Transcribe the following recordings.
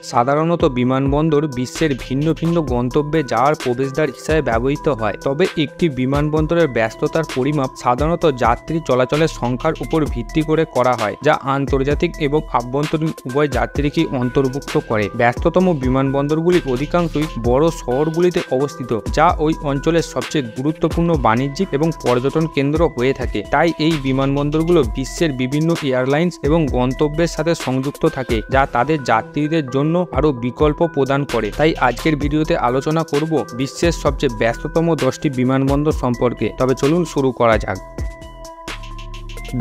সাধারণত বিমানবন্দর বিশ্বের ভিন্ন ভিন্ন গন্তব্যে যাওয়ার প্রবেশদ্বার হিসাবে ব্যবহৃত হয়, তবে একটি বিমানবন্দরের ব্যস্ততার পরিমাপ সাধারণত যাত্রী চলাচলের সংখ্যার উপর ভিত্তি করে করা হয়, যা আন্তর্জাতিক এবং আভ্যন্তরীণ উভয় যাত্রীকেই অন্তর্ভুক্ত করে। ব্যস্ততম বিমানবন্দরগুলি অধিকাংশই বড় শহরগুলিতে অবস্থিত, যা ওই অঞ্চলের সবচেয়ে গুরুত্বপূর্ণ বাণিজ্যিক এবং পর্যটন কেন্দ্র হয়ে থাকে। তাই এই বিমানবন্দরগুলো বিশ্বের বিভিন্ন এয়ারলাইন্স এবং গন্তব্যের সাথে সংযুক্ত থাকে, যা তাদের যাত্রীদের জন্য আরো বিকল্প প্রদান করে। তাই আজকের ভিডিওতে আলোচনা করব বিশ্বের সবচেয়ে ব্যস্ততম 10টি বিমানবন্দর সম্পর্কে। তবে চলুন শুরু করা যাক।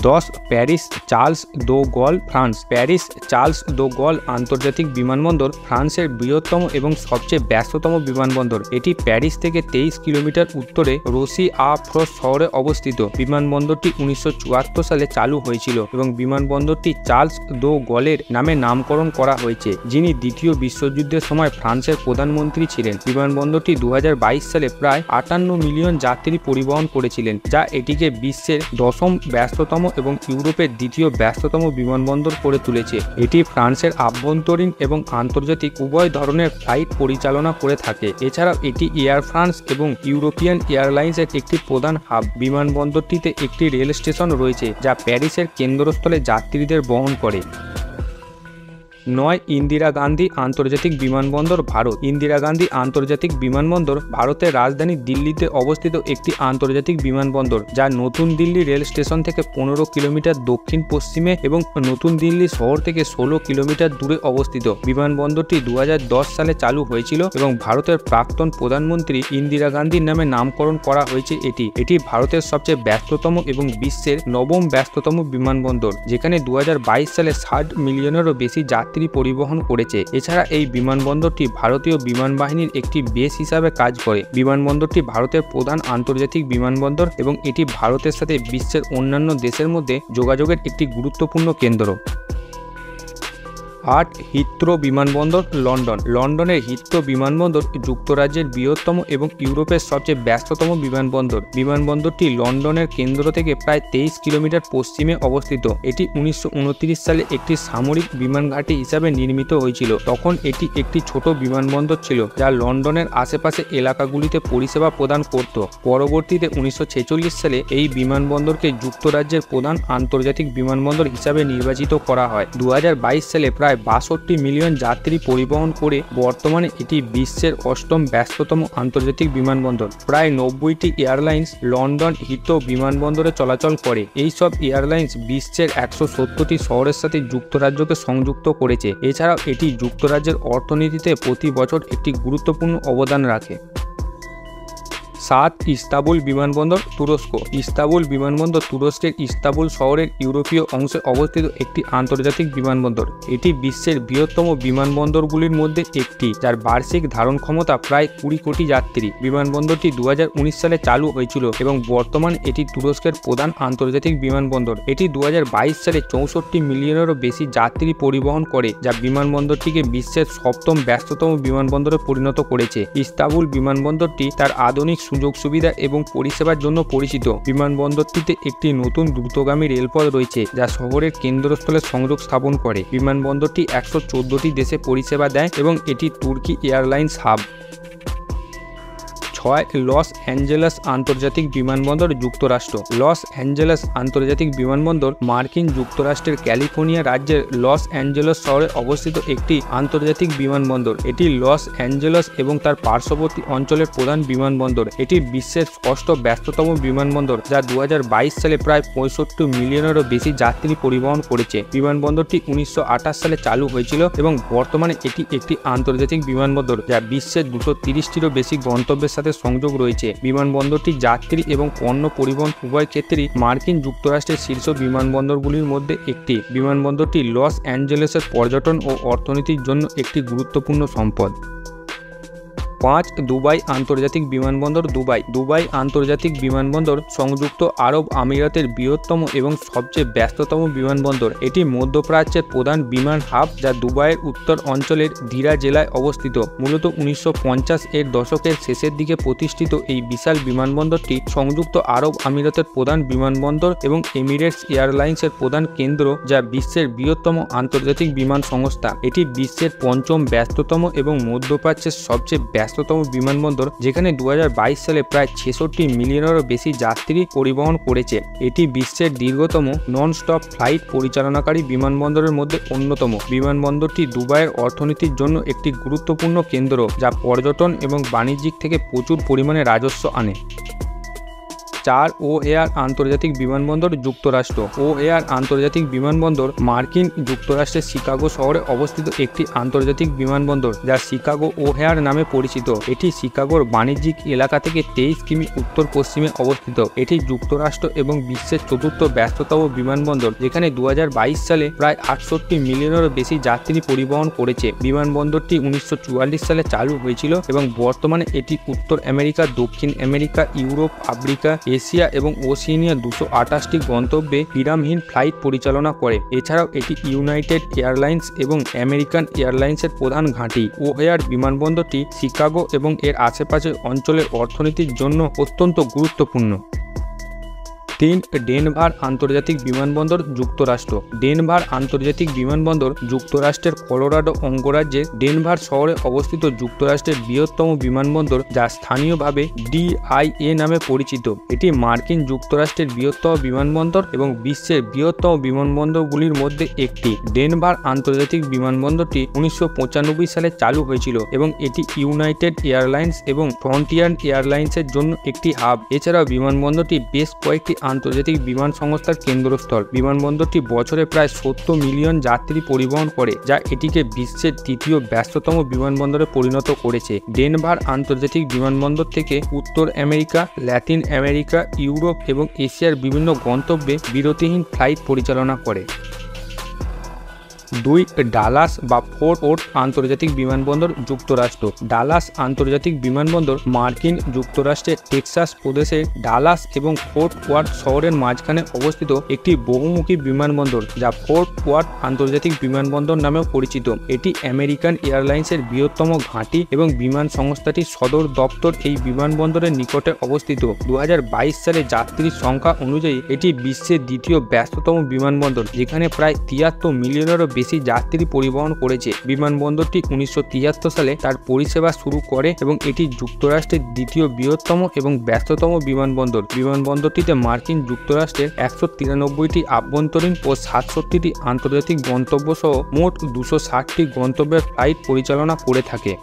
10 প্যারিস চার্লস দো গল, ফ্রান্স। প্যারিস চার্লস দো গল আন্তর্জাতিক বিমানবন্দর ফ্রান্সের বৃহত্তম এবং সবচেয়ে ব্যস্ততম বিমানবন্দর। এটি প্যারিস থেকে 23 কিলোমিটার উত্তরে রোসি আ ফ্রোস শহরে অবস্থিত। বিমানবন্দরটি 1974 সালে চালু হয়েছিল এবং বিমানবন্দরটি চার্লস দো গলের নামে নামকরণ করা হয়েছে, যিনি দ্বিতীয় বিশ্বযুদ্ধের সময় ফ্রান্সের প্রধানমন্ত্রী ছিলেন। বিমানবন্দরটি 2022 সালে প্রায় 58 মিলিয়ন যাত্রী পরিবহন করেছিলেন, যা এটিকে বিশ্বের 10ম ব্যস্ততম এবং ইউরোপের দ্বিতীয় ব্যস্ততম বিমানবন্দর করে তুলেছে। এটি ফ্রান্সের আভ্যন্তরীণ এবং আন্তর্জাতিক উভয় ধরনের ফ্লাইট পরিচালনা করে থাকে। এছাড়াও এটি এয়ার ফ্রান্স এবং ইউরোপিয়ান এয়ারলাইন্সের একটি প্রধান হাব। বিমানবন্দরটিতে একটি রেল স্টেশন রয়েছে, যা প্যারিসের কেন্দ্রস্থলে যাত্রীদের বহন করে। 9 ইন্দিরা গান্ধী আন্তর্জাতিক বিমানবন্দর, ভারত। ইন্দিরা গান্ধী আন্তর্জাতিক বিমানবন্দর ভারতের রাজধানী দিল্লিতে অবস্থিত একটি আন্তর্জাতিক বিমানবন্দর, যা নতুন দিল্লি রেল স্টেশন থেকে 15 কিলোমিটার দক্ষিণ পশ্চিমে এবং নতুন দিল্লি শহর থেকে 16 কিলোমিটার দূরে অবস্থিত। বিমানবন্দরটি 2010 সালে চালু হয়েছিল এবং ভারতের প্রাক্তন প্রধানমন্ত্রী ইন্দিরা গান্ধীর নামে নামকরণ করা হয়েছে। এটি ভারতের সবচেয়ে ব্যস্ততম এবং বিশ্বের 9ম ব্যস্ততম বিমানবন্দর, যেখানে 2022 সালে 60 মিলিয়নেরও বেশি যাত্রী পরিবহন করেছে। এছাড়া এই বিমানবন্দরটি ভারতীয় বিমান বাহিনীর একটি বেস হিসাবে কাজ করে। বিমানবন্দরটি ভারতের প্রধান আন্তর্জাতিক বিমানবন্দর এবং এটি ভারতের সাথে বিশ্বের অন্যান্য দেশের মধ্যে যোগাযোগের একটি গুরুত্বপূর্ণ কেন্দ্র। 8 হিথ্রো বিমানবন্দর, লন্ডন। লন্ডনের হিথ্রো বিমানবন্দর যুক্তরাজ্যের বৃহত্তম এবং ইউরোপের সবচেয়ে ব্যস্ততম বিমানবন্দর। বিমানবন্দরটি লন্ডনের কেন্দ্র থেকে প্রায় 23 কিলোমিটার পশ্চিমে অবস্থিত। এটি 1929 সালে একটি সামরিক বিমান ঘাঁটি হিসাবে নির্মিত হয়েছিল। তখন এটি একটি ছোট বিমানবন্দর ছিল, যা লন্ডনের আশেপাশে এলাকাগুলিতে পরিষেবা প্রদান করত। পরবর্তীতে 1946 সালে এই বিমানবন্দরকে যুক্তরাজ্যের প্রধান আন্তর্জাতিক বিমানবন্দর হিসাবে নির্বাচিত করা হয়। 2022 সালে প্রায় 62 মিলিয়ন যাত্রী পরিবহন করে বর্তমানে এটি বিশ্বের 8ম ব্যস্ততম আন্তর্জাতিক বিমানবন্দর। প্রায় 90টি এয়ারলাইন্স লন্ডন হিথ্রো বিমানবন্দরে চলাচল করে। এই সব এয়ারলাইন্স বিশ্বের 170টি শহরের সাথে যুক্তরাজ্যকে সংযুক্ত করেছে। এছাড়াও এটি যুক্তরাজ্যের অর্থনীতিতে প্রতি বছর একটি গুরুত্বপূর্ণ অবদান রাখে। 7 ইস্তানবুল বিমানবন্দর, তুরস্ক। ইস্তানবুল বিমানবন্দর তুরস্কের ইস্তানবুল শহরের ইউরোপীয় অংশে অবস্থিত একটি আন্তর্জাতিক বিমানবন্দর। এটি বিশ্বের বৃহত্তম বিমানবন্দরগুলির মধ্যে একটি, যার বার্ষিক ধারণ ক্ষমতা প্রায় 20 কোটি যাত্রী। বিমানবন্দরটি 2019 সালে চালু হয়েছিল এবং বর্তমানে এটি তুরস্কের প্রধান আন্তর্জাতিক বিমানবন্দর। এটি 2022 সালে 64 মিলিয়নেরও বেশি যাত্রী পরিবহন করে, যা বিমানবন্দরটিকে বিশ্বের 7ম ব্যস্ততম বিমানবন্দরে পরিণত করেছে। ইস্তানবুল বিমানবন্দরটি তার আধুনিক সুযোগ সুবিধা এবং পরিষেবার জন্য পরিচিত। বিমানবন্দরটিতে একটি নতুন দ্রুতগামী রেলপথ রয়েছে, যা শহরের কেন্দ্রস্থলে সংযোগ স্থাপন করে। বিমানবন্দরটি 114টি দেশে পরিষেবা দেয় এবং এটি তুর্কি এয়ারলাইন্স হাব। 6 লস অ্যাঞ্জেলেস আন্তর্জাতিক বিমানবন্দর, যুক্তরাষ্ট্র। লস অ্যাঞ্জেলেস আন্তর্জাতিক বিমানবন্দর মার্কিন যুক্তরাষ্ট্রের ক্যালিফোর্নিয়া রাজ্যের লস অ্যাঞ্জেলেস শহরে অবস্থিত একটি আন্তর্জাতিক বিমানবন্দর। এটি লস অ্যাঞ্জেলেস এবং তার পার্শ্ববর্তী অঞ্চলের প্রধান বিমানবন্দর। এটি বিশ্বের 6ষ্ঠ ব্যস্ততম বিমানবন্দর, যা 2022 সালে প্রায় 65 মিলিয়নেরও বেশি যাত্রী পরিবহন করেছে। বিমানবন্দরটি 1928 সালে চালু হয়েছিল এবং বর্তমানে এটি একটি আন্তর্জাতিক বিমানবন্দর, যা বিশ্বের 230টিরও বেশি গন্তব্যের সাথে সংযোগ রয়েছে। বিমানবন্দরটি যাত্রী এবং পণ্য পরিবহন উভয় ক্ষেত্রেই মার্কিন যুক্তরাষ্ট্রের শীর্ষ বিমানবন্দরগুলির মধ্যে একটি। বিমানবন্দরটি লস অ্যাঞ্জেলেসের পর্যটন ও অর্থনীতির জন্য একটি গুরুত্বপূর্ণ সম্পদ। 5. দুবাই আন্তর্জাতিক বিমানবন্দর। দুবাই আন্তর্জাতিক বিমানবন্দর সংযুক্ত আরব আমিরাতের বৃহত্তম এবং সবচেয়ে ব্যস্ততম বিমানবন্দর। এটি মধ্যপ্রাচ্যের প্রধান বিমান হাব, যা দুবাইয়ের উত্তর অঞ্চলের দিরা জেলায় অবস্থিত। মূলত 1950-এর দশকের শেষের দিকে প্রতিষ্ঠিত এই বিশাল বিমানবন্দরটি সংযুক্ত আরব আমিরাতের প্রধান বিমানবন্দর এবং এমিরেটস এয়ারলাইন্সের প্রধান কেন্দ্র, যা বিশ্বের বৃহত্তম আন্তর্জাতিক বিমান সংস্থা। এটি বিশ্বের 5ম ব্যস্ততম এবং মধ্যপ্রাচ্যের সবচেয়ে ব্যস্ততম বিমানবন্দর, যেখানে 2022 সালে প্রায় 66 মিলিয়নেরও বেশি যাত্রী পরিবহন করেছে। এটি বিশ্বের দীর্ঘতম নন স্টপ ফ্লাইট পরিচালনাকারী বিমানবন্দরের মধ্যে অন্যতম। বিমানবন্দরটি দুবাইয়ের অর্থনীতির জন্য একটি গুরুত্বপূর্ণ কেন্দ্র, যা পর্যটন এবং বাণিজ্যিক থেকে প্রচুর পরিমাণে রাজস্ব আনে। 4. ওএআর আন্তর্জাতিক বিমানবন্দর, যুক্তরাষ্ট্র। ওএআর আন্তর্জাতিক বিমানবন্দর মার্কিন যুক্তরাষ্ট্রের শিকাগো শহরে অবস্থিত একটি আন্তর্জাতিক বিমানবন্দর, যা শিকাগো ওএআর নামে পরিচিত। এটি শিকাগোর বাণিজ্যিক এলাকা থেকে 23 কিমি উত্তর পশ্চিমে অবস্থিত। এটি যুক্তরাষ্ট্র এবং বিশ্বের 4র্থ ব্যস্ততম বিমানবন্দর, যেখানে 2022 সালে প্রায় 68 মিলিয়নেরও বেশি যাত্রী পরিবহন করেছে। বিমানবন্দরটি 1944 সালে চালু হয়েছিল এবং বর্তমানে এটি উত্তর আমেরিকা, দক্ষিণ আমেরিকা, ইউরোপ, আফ্রিকা, এশিয়া এবং ওশেনিয়া 228টি গন্তব্যে বিরামহীন ফ্লাইট পরিচালনা করে। এছাড়াও এটি ইউনাইটেড এয়ারলাইন্স এবং আমেরিকান এয়ারলাইন্সের প্রধান ঘাঁটি। ওএআর বিমানবন্দরটি শিকাগো এবং এর আশেপাশের অঞ্চলের অর্থনীতির জন্য অত্যন্ত গুরুত্বপূর্ণ। 3. ডেনভার আন্তর্জাতিক বিমানবন্দর, যুক্তরাষ্ট্র। ডেনভার আন্তর্জাতিক বিমানবন্দর যুক্তরাষ্ট্রের কলোরাডো অঙ্গরাজ্যের ডেনভার শহরে অবস্থিত যুক্তরাষ্ট্রের বৃহত্তম বিমানবন্দর, যা স্থানীয়ভাবে DIA নামে পরিচিত। এটি মার্কিন যুক্তরাষ্ট্রের বৃহত্তম বিমানবন্দর এবং বিশ্বের বৃহত্তম বিমানবন্দরগুলির মধ্যে একটি। ডেনভার আন্তর্জাতিক বিমানবন্দরটি 1995 সালে চালু হয়েছিল এবং এটি ইউনাইটেড এয়ারলাইন্স এবং ফ্রন্টিয়ার এয়ারলাইন্সের জন্য একটি হাব। এছাড়াও বিমানবন্দরটি বেশ কয়েকটি আন্তর্জাতিক বিমান সংস্থার কেন্দ্রস্থল। বিমানবন্দরটি বছরে প্রায় 70 মিলিয়ন যাত্রী পরিবহন করে, যা এটিকে বিশ্বের 3য় ব্যস্ততম বিমানবন্দরে পরিণত করেছে। ডেনভার আন্তর্জাতিক বিমানবন্দর থেকে উত্তর আমেরিকা, লাতিন আমেরিকা, ইউরোপ এবং এশিয়ার বিভিন্ন গন্তব্যে বিরতিহীন ফ্লাইট পরিচালনা করে। 2. ডালাস বা ফোর্ট ওর্থ আন্তর্জাতিক বিমানবন্দর, যুক্তরাষ্ট্র। ডালাস আন্তর্জাতিক বিমানবন্দর মার্কিন যুক্তরাষ্ট্রের টেক্সাস প্রদেশের ডালাস এবং ফোর্ট ওয়ার্থ শহরের মাঝখানে অবস্থিত একটি বহুমুখী বিমানবন্দর, যা ফোর্ট ওয়ার্থ আন্তর্জাতিক বিমানবন্দর নামেও পরিচিত। এটি আমেরিকান এয়ারলাইন্সের বৃহত্তম ঘাঁটি এবং বিমান সংস্থাটির সদর দপ্তর এই বিমানবন্দরের নিকটে অবস্থিত। 2022 সালে যাত্রীর সংখ্যা অনুযায়ী এটি বিশ্বের 2য় ব্যস্ততম বিমানবন্দর, যেখানে প্রায় 73 মিলিয়নেরও বেশি যাত্রী পরিবহন করেছে। বিমানবন্দরটি 1973 সালে তার পরিষেবা শুরু করে এবং এটি যুক্তরাষ্ট্রের 2য় বৃহত্তম এবং ব্যস্ততম বিমানবন্দর। বিমানবন্দরটিতে মার্কিন যুক্তরাষ্ট্রের 193টি আভ্যন্তরীণ ও 67টি আন্তর্জাতিক গন্তব্য সহ মোট 260টি গন্তব্যের ফ্লাইট পরিচালনা করে থাকে।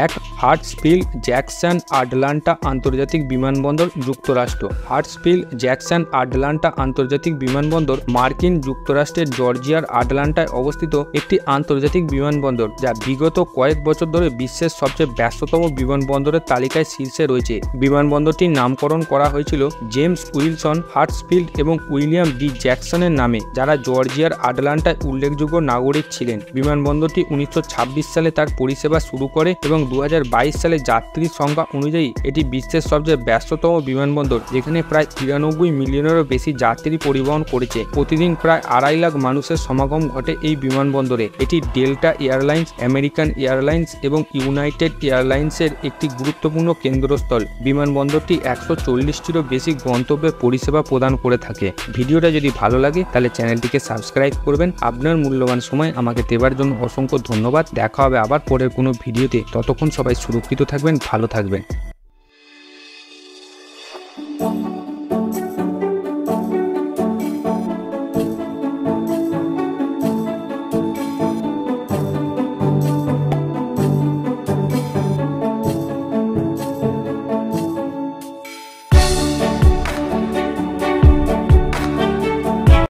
1. হার্টসফিল্ড জ্যাকসন আটলান্টা আন্তর্জাতিক বিমানবন্দর, যুক্তরাষ্ট্র। হার্টসফিল্ড জ্যাকসন আটলান্টা আন্তর্জাতিক বিমানবন্দর মার্কিন যুক্তরাষ্ট্রের জর্জিয়ার আটলান্টায় অবস্থিত একটি আন্তর্জাতিক বিমানবন্দর, যা বিগত কয়েক বছর ধরে বিশ্বের সবচেয়ে ব্যস্ততম বিমানবন্দরের তালিকায় শীর্ষে রয়েছে। বিমানবন্দরটির নামকরণ করা হয়েছিল জেমস উইলসন হার্টসফিল্ড এবং উইলিয়াম ডি জ্যাকসনের নামে, যারা জর্জিয়ার আটলান্টায় উল্লেখযোগ্য নাগরিক ছিলেন। বিমানবন্দরটি 1926 সালে তার পরিষেবা শুরু করে এবং 2022 সালে যাত্রীর সংখ্যা অনুযায়ী এটি বিশ্বের সবচেয়ে ব্যস্ততম বিমানবন্দর, যেখানে প্রায় 93 মিলিয়নেরও বেশি যাত্রী পরিবহন করেছে। প্রতিদিন প্রায় 2.5 লাখ মানুষের সমাগম ঘটে এই বিমানবন্দরে। এটি ডেল্টা এয়ারলাইন্স, আমেরিকান এয়ারলাইন্স এবং ইউনাইটেড এয়ারলাইন্সের একটি গুরুত্বপূর্ণ কেন্দ্রস্থল। বিমানবন্দরটি 140টিরও বেশি গন্তব্যের পরিষেবা প্রদান করে থাকে। ভিডিওটা যদি ভালো লাগে তাহলে চ্যানেলটিকে সাবস্ক্রাইব করবেন। আপনার মূল্যবান সময় আমাকে দেওয়ার জন্য অসংখ্য ধন্যবাদ। দেখা হবে আবার পরের কোনো ভিডিওতে। ততক্ষণ সবাই সুরক্ষিত থাকবেন, ভালো থাকবেন।